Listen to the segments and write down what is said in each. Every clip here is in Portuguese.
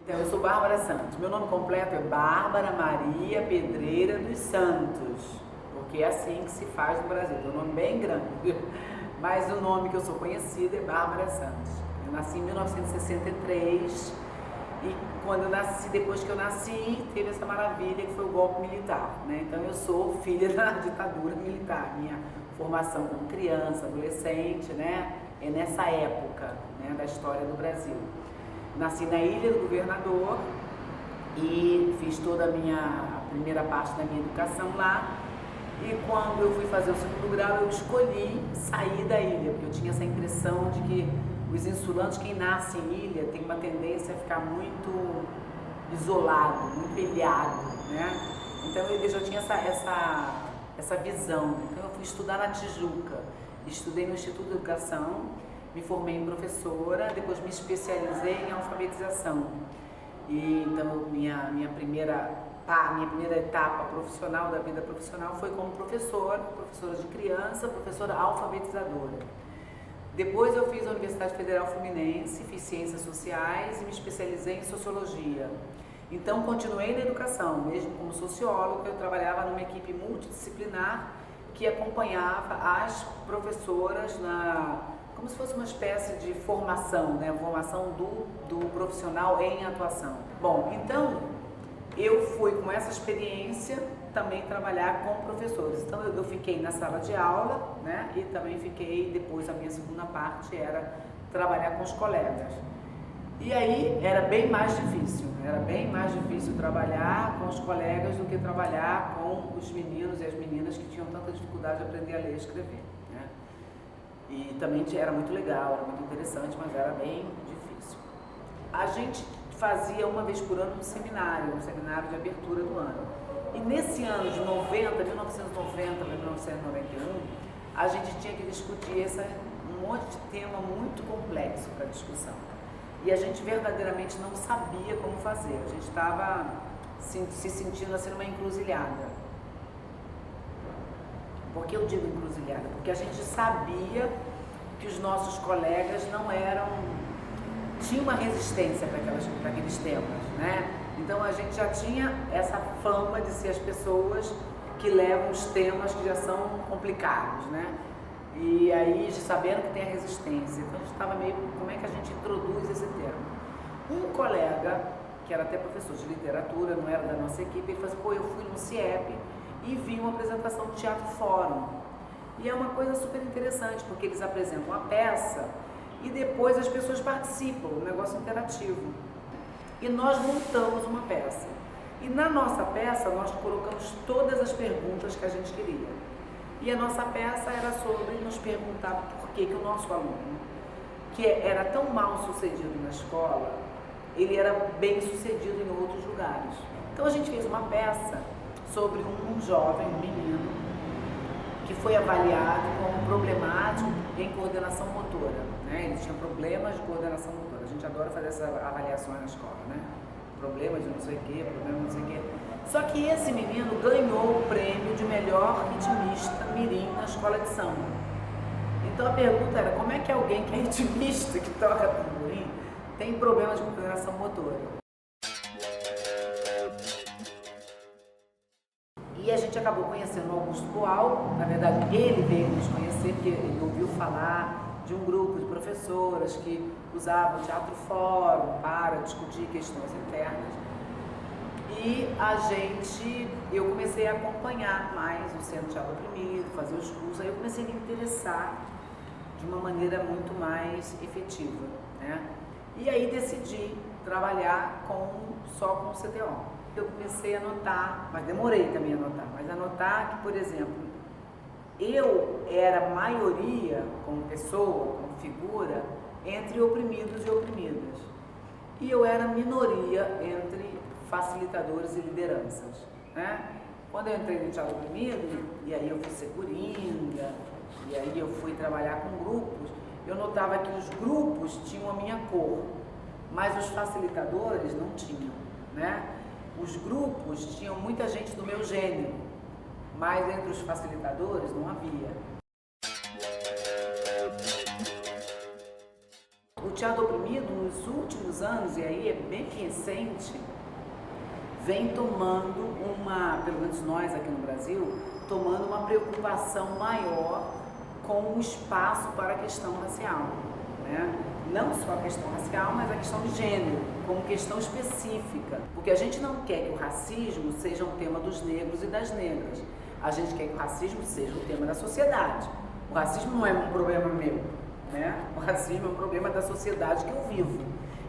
Então, eu sou Bárbara Santos. Meu nome completo é Bárbara Maria Pedreira dos Santos, porque é assim que se faz no Brasil. É um nome bem grande, mas o nome que eu sou conhecida é Bárbara Santos. Eu nasci em 1963 e quando eu nasci, depois que eu nasci, teve essa maravilha que foi o golpe militar, né? Então eu sou filha da ditadura militar. Minha formação como criança, adolescente, né? É nessa época, né, da história do Brasil. Nasci na Ilha do Governador e fiz toda a primeira parte da minha educação lá. E quando eu fui fazer o segundo grau, eu escolhi sair da ilha, porque eu tinha essa impressão de que os insulantes, quem nasce em ilha, tem uma tendência a ficar muito isolado, muito ilhado, né? Então eu já tinha essa visão. Então eu fui estudar na Tijuca, estudei no Instituto de Educação, me formei em professora, depois me especializei em alfabetização. E então minha primeira etapa profissional da vida profissional foi como professora de criança, professora alfabetizadora. Depois eu fiz a Universidade Federal Fluminense, fiz ciências sociais e me especializei em sociologia. Então continuei na educação, mesmo como socióloga, eu trabalhava numa equipe multidisciplinar que acompanhava as professoras como se fosse uma espécie de formação, né? Formação do profissional em atuação. Bom, então eu fui com essa experiência também trabalhar com professores. Então eu fiquei na sala de aula, né? E também fiquei, depois a minha segunda parte era trabalhar com os colegas. E aí era bem mais difícil trabalhar com os colegas do que trabalhar com os meninos e as meninas que tinham tanta dificuldade de aprender a ler e escrever, né? E também era muito legal, era muito interessante, mas era bem difícil. A gente fazia uma vez por ano um seminário de abertura do ano. E nesse ano de 1990 para 1991, a gente tinha que discutir um monte de tema muito complexo para discussão. E a gente verdadeiramente não sabia como fazer. A gente estava se sentindo assim numa encruzilhada. Por que eu digo encruzilhada? Porque a gente sabia que os nossos colegas tinham uma resistência para aqueles temas, né? Então a gente já tinha essa fama de ser as pessoas que levam os temas que já são complicados, né? E aí, sabendo que tem a resistência, então a gente estava meio, como é que a gente introduz esse termo? Um colega, que era até professor de literatura, não era da nossa equipe, ele falou assim, eu fui no CIEP e vi uma apresentação do Teatro Fórum. E é uma coisa super interessante, porque eles apresentam a peça e depois as pessoas participam, um negócio interativo. E nós montamos uma peça. E na nossa peça nós colocamos todas as perguntas que a gente queria. E a nossa peça era sobre nos perguntar por que o nosso aluno, que era tão mal sucedido na escola, ele era bem sucedido em outros lugares. Então a gente fez uma peça sobre um jovem, um menino, que foi avaliado como problemático em coordenação motora, né? Ele tinha problemas de coordenação motora. A gente adora fazer essas avaliações na escola, né? Problemas de não sei o quê, problemas de não sei o quê. Só que esse menino ganhou o prêmio de melhor ritmista mirim na escola de samba. Então a pergunta era, como é que alguém que é ritmista, que toca tamborim, tem problemas de coordenação motora? E a gente acabou conhecendo o Augusto Boal. Na verdade, ele veio nos conhecer, porque ele ouviu falar de um grupo de professoras que usavam o Teatro Fórum para discutir questões internas. E eu comecei a acompanhar mais o Centro Teatro Oprimido, fazer os cursos, aí eu comecei a me interessar de uma maneira muito mais efetiva, né? E aí decidi trabalhar só com o CTO. Eu comecei a notar, mas demorei também a notar, mas a notar que, por exemplo, eu era maioria como pessoa, como figura, entre oprimidos e oprimidas. E eu era minoria entre facilitadores e lideranças, né? Quando eu entrei no Teatro Oprimido, e aí eu fui ser coringa, e aí eu fui trabalhar com grupos, eu notava que os grupos tinham a minha cor. mas os facilitadores não tinham, né? Os grupos tinham muita gente do meu gênero, mas entre os facilitadores não havia. O teatro oprimido, nos últimos anos, e aí é bem recente, vem tomando pelo menos nós aqui no Brasil, tomando uma preocupação maior com o espaço para a questão racial, né? Não só a questão racial, mas a questão de gênero, como questão específica. Porque a gente não quer que o racismo seja um tema dos negros e das negras. A gente quer que o racismo seja um tema da sociedade. O racismo não é um problema meu, né? O racismo é um problema da sociedade que eu vivo.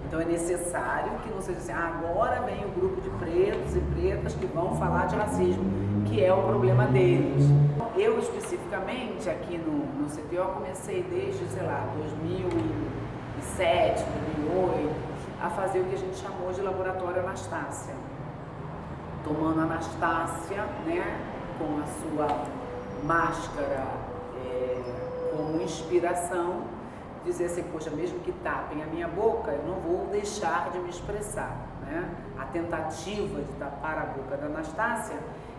Então é necessário que não seja assim, agora vem o grupo de pretos e pretas que vão falar de racismo, que é o problema deles. Eu especificamente aqui no CTO comecei desde, sei lá, 2007, 2008, a fazer o que a gente chamou de Laboratório Anastácia. Tomando a Anastácia, né, com a sua máscara como inspiração, dizer assim, poxa, mesmo que tapem a minha boca, eu não vou deixar de me expressar, né? A tentativa de tapar a boca da Anastácia,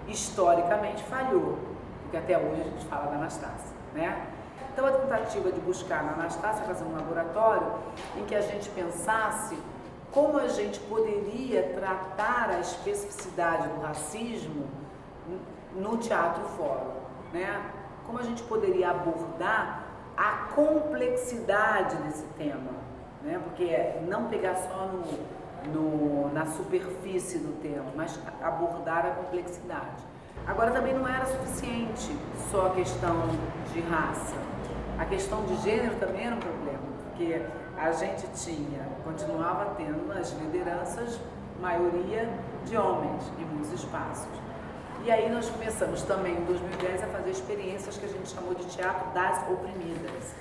historicamente falhou, porque até hoje a gente fala da Anastácia, né? Então a tentativa de buscar na Anastácia fazer um laboratório em que a gente pensasse como a gente poderia tratar a especificidade do racismo no teatro fórum, né? Como a gente poderia abordar a complexidade desse tema, né? Porque não pegar só na superfície do tema, mas abordar a complexidade. Agora também não era suficiente só a questão de raça, a questão de gênero também era um problema, porque a gente continuava tendo nas lideranças maioria de homens em muitos espaços. E aí nós começamos também em 2010 a fazer experiências que a gente chamou de teatro das oprimidas,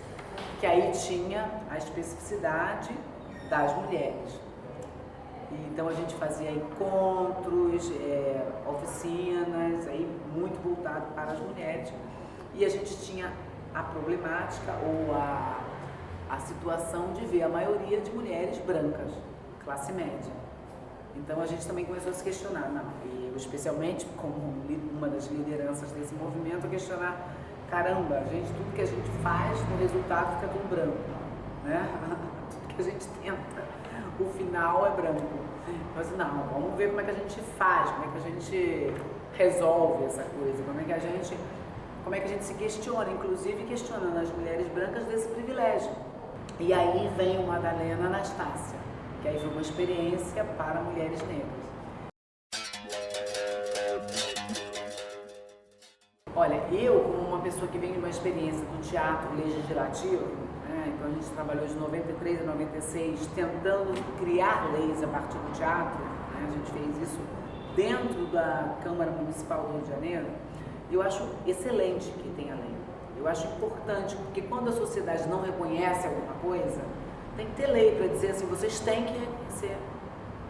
que aí tinha a especificidade das mulheres. Então a gente fazia encontros, oficinas, aí muito voltado para as mulheres. E a gente tinha a problemática ou a situação de ver a maioria de mulheres brancas, classe média. Então a gente também começou a se questionar, e eu especialmente como uma das lideranças desse movimento, a questionar, caramba, tudo que a gente faz, no resultado fica tudo branco, né? Tudo que a gente tenta, o final é branco. Mas não, vamos ver como é que a gente faz, como é que a gente resolve essa coisa, como é que a gente se questiona, inclusive questionando as mulheres brancas desse privilégio. E aí vem o Madalena Anastácia, que aí foi uma experiência para mulheres negras. Olha, eu como uma pessoa que vem de uma experiência do teatro legislativo, né, então a gente trabalhou de 93 a 96 tentando criar leis a partir do teatro, né, a gente fez isso dentro da Câmara Municipal do Rio de Janeiro. Eu acho excelente que tenha lei. Eu acho importante, porque quando a sociedade não reconhece alguma coisa, tem que ter lei para dizer assim, vocês têm que reconhecer.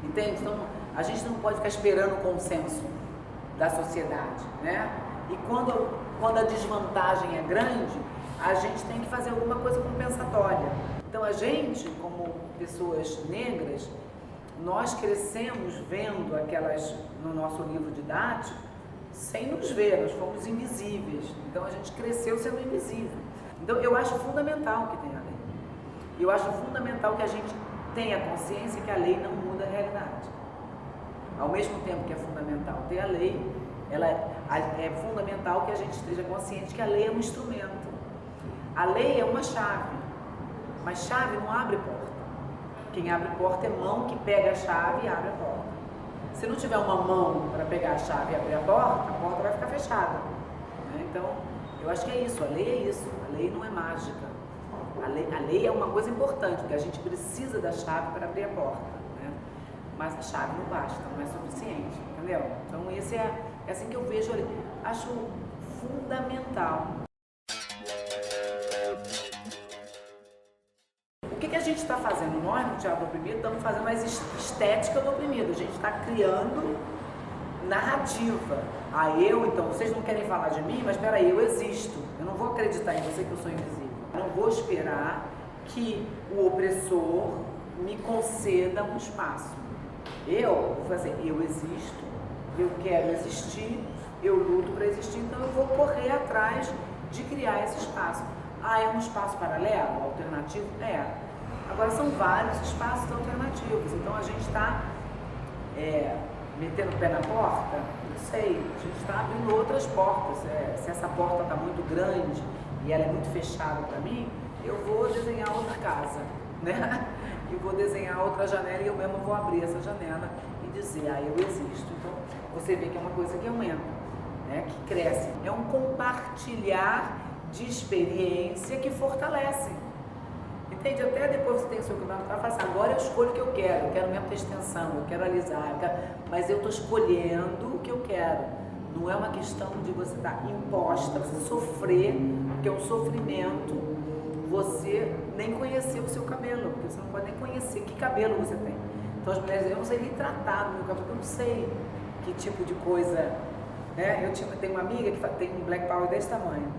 Entende? Então, a gente não pode ficar esperando o consenso da sociedade, né? E quando a desvantagem é grande, a gente tem que fazer alguma coisa compensatória. Então, a gente, como pessoas negras, nós crescemos vendo aquelas, no nosso livro didático, sem nos ver, nós fomos invisíveis. Então, a gente cresceu sendo invisível. Então, eu acho fundamental que tenha lei. Eu acho fundamental que a gente tenha consciência que a lei não muda a realidade. Ao mesmo tempo que é fundamental ter a lei, é fundamental que a gente esteja consciente que a lei é um instrumento. A lei é uma chave, mas chave não abre porta. Quem abre porta é mão que pega a chave e abre a porta. Se não tiver uma mão para pegar a chave e abrir a porta vai ficar fechada. Né? Então, eu acho que é isso, a lei é isso, a lei não é mágica. A lei é uma coisa importante, porque a gente precisa da chave para abrir a porta, né? Mas a chave não basta, não é suficiente, entendeu? Então esse é assim que eu vejo a lei. Acho fundamental. O que a gente está fazendo? Nós, no Teatro Oprimido, estamos fazendo a estética do oprimido. A gente está criando narrativa. Então, vocês não querem falar de mim, mas peraí, eu existo. Eu não vou acreditar em você que eu sou invisível. Eu não vou esperar que o opressor me conceda um espaço. Eu vou fazer, eu existo, eu quero existir, eu luto para existir, então eu vou correr atrás de criar esse espaço. Ah, é um espaço paralelo, alternativo? É. Agora são vários espaços alternativos, então a gente está metendo o pé na porta, não sei, a gente está abrindo outras portas. Se essa porta está muito grande e ela é muito fechada para mim, eu vou desenhar outra casa, né? E vou desenhar outra janela e eu mesmo vou abrir essa janela e dizer, eu existo. Então você vê que é uma coisa que aumenta, né? Que cresce. É um compartilhar de experiência que fortalece. Entende? Até depois você tem o seu campeonato para falar assim, agora eu escolho o que eu quero mesmo ter extensão, eu quero alisar, mas eu estou escolhendo o que eu quero. Não é uma questão de você estar imposta, você sofrer, porque é um sofrimento você nem conhecer o seu cabelo, porque você não pode nem conhecer que cabelo você tem. Então as mulheres dizem, eu não sei nem tratar do meu cabelo, eu não sei que tipo de coisa, né? Eu tenho uma amiga que tem um black power desse tamanho.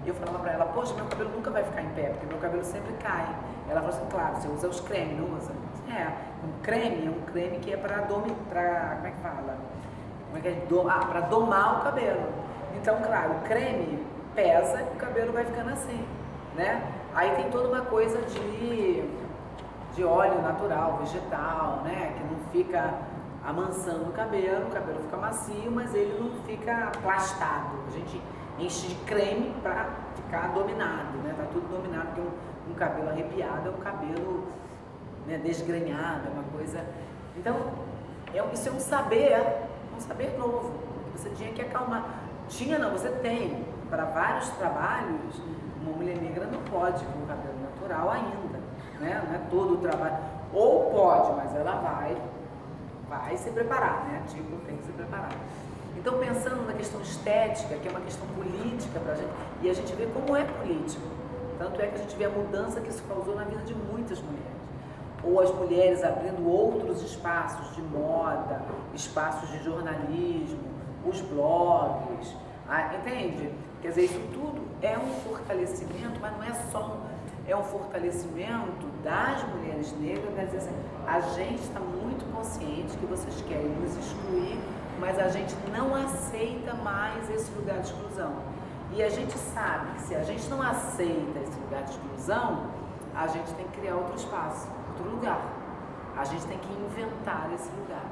E eu falava pra ela, poxa, meu cabelo nunca vai ficar em pé, porque meu cabelo sempre cai. Ela falou assim, claro, você usa os cremes, não usa? Um creme é um creme que é pra como é que fala? Pra domar o cabelo. Então, claro, o creme pesa e o cabelo vai ficando assim, né? Aí tem toda uma coisa de óleo natural, vegetal, né? Que não fica amansando o cabelo fica macio, mas ele não fica aplastado. A gente enche de creme para ficar dominado, né? Tá tudo dominado, porque um cabelo arrepiado é um cabelo, né, desgrenhado, é uma coisa... Então, isso é um saber novo, que você tinha que acalmar. Você tem, para vários trabalhos, uma mulher negra não pode com o cabelo natural ainda, né? Não é todo o trabalho. Ou pode, mas ela vai se preparar, né? Tem que se preparar. Então, pensando na questão estética, que é uma questão política para a gente, e a gente vê como é político. Tanto é que a gente vê a mudança que isso causou na vida de muitas mulheres. Ou as mulheres abrindo outros espaços de moda, espaços de jornalismo, os blogs, entende? Quer dizer, isso tudo é um fortalecimento, mas não é só é um fortalecimento das mulheres negras, quer dizer assim, a gente está muito consciente que vocês querem nos excluir, mas a gente não aceita mais esse lugar de exclusão. E a gente sabe que se a gente não aceita esse lugar de exclusão, a gente tem que criar outro espaço, outro lugar. A gente tem que inventar esse lugar.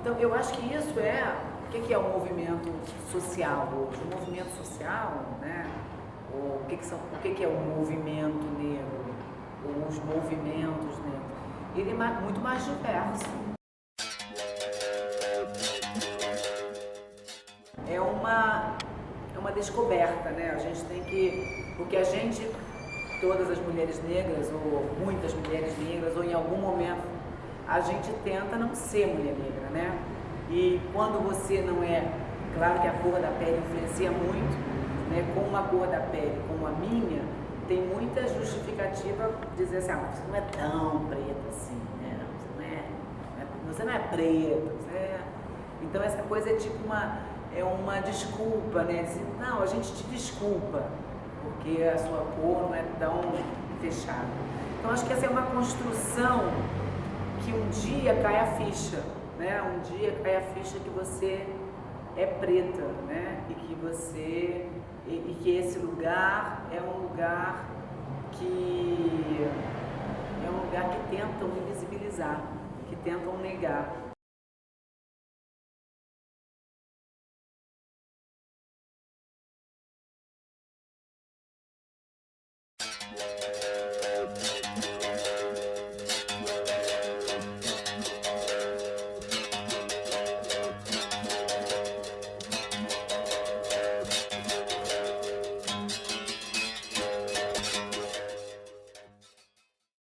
Então, eu acho que isso o que é o movimento social hoje? O movimento social, né? O que é o movimento negro? Ou os movimentos negros? Ele é muito mais diverso. É uma descoberta, né? A gente tem que... Porque todas as mulheres negras, ou muitas mulheres negras, ou em algum momento, a gente tenta não ser mulher negra, né? E quando você não é... Claro que a cor da pele influencia muito, né? Com uma cor da pele como a minha, tem muita justificativa de dizer assim, você não é tão preta assim, né? Você não é preta, Então essa coisa é tipo uma desculpa, né? Dizer, não, a gente te desculpa, porque a sua cor não é tão fechada. Então acho que essa é uma construção que um dia cai a ficha, né? Um dia cai a ficha que você é preta, né? E que esse lugar é um lugar que tentam invisibilizar, que tentam negar.